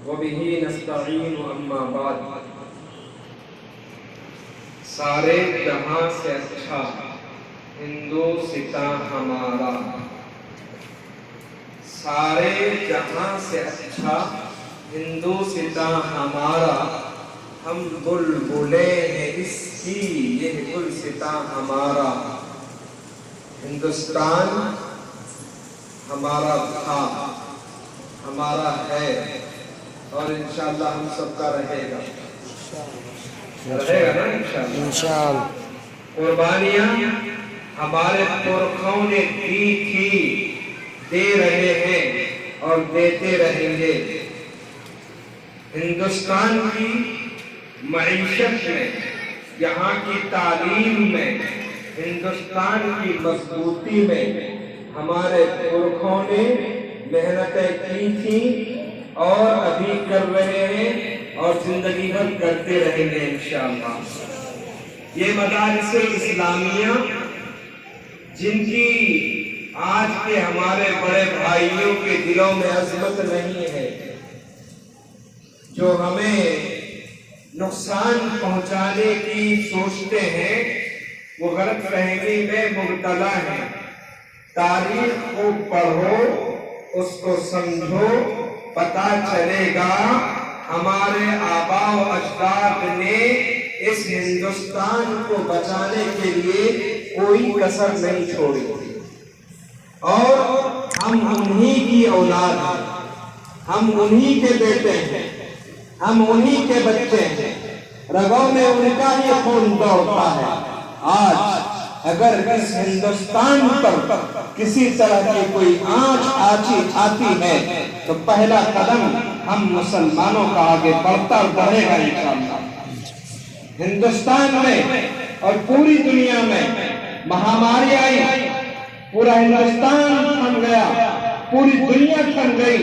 وبه نستعین اما بعد۔ سارے جہاں سے اچھا ہندوستان ہمارا، سارے جہاں سے اچھا ہندوستان ہمارا، ہم بلبلیں ہیں اس کی یہ گلستان ہمارا۔ ہندوستان ہمارا تھا، ہمارا ہے، اور انشاءاللہ ہم سب کا رہے گا، رہے گا نا انشاءاللہ۔ قربانیاں ہمارے پرکھوں نے دی تھی، دے رہے ہیں اور دیتے رہیں گے۔ ہندوستان کی معیشت میں، یہاں کی تعلیم میں، ہندوستان کی مضبوطی میں ہمارے پرکھوں نے محنتیں کی تھیں اور ابھی کر رہے ہیں اور زندگی بھر کرتے رہیں گے انشاءاللہ۔ یہ مدارس اسلامیہ جن کی آج کے ہمارے بڑے بھائیوں کے دلوں میں عظمت نہیں ہے، جو ہمیں نقصان پہنچانے کی سوچتے ہیں، وہ غلط فہمی میں مبتلا ہیں۔ تاریخ کو پڑھو، اس کو سمجھو، پتہ چلے گا ہمارے آباء و اجداد نے اس ہندوستان کو بچانے کے لیے کوئی کسر نہیں چھوڑی، اور ہم انہی کی اولاد ہیں، ہم انہی کے بیٹے ہیں، ہم انہی کے بچے ہیں، رگوں میں ان کا ہی خون دوڑتا ہے۔ آج اگر اس ہندوستان پر کسی طرح کی کوئی آنچ آتی ہے تو پہلا قدم ہم مسلمانوں کا آگے بڑھتا رہے گا انشاءاللہ۔ ہندوستان میں اور پوری دنیا میں مہاماری آئی، پورا ہندوستان تھم گیا، پوری دنیا تھم گئی،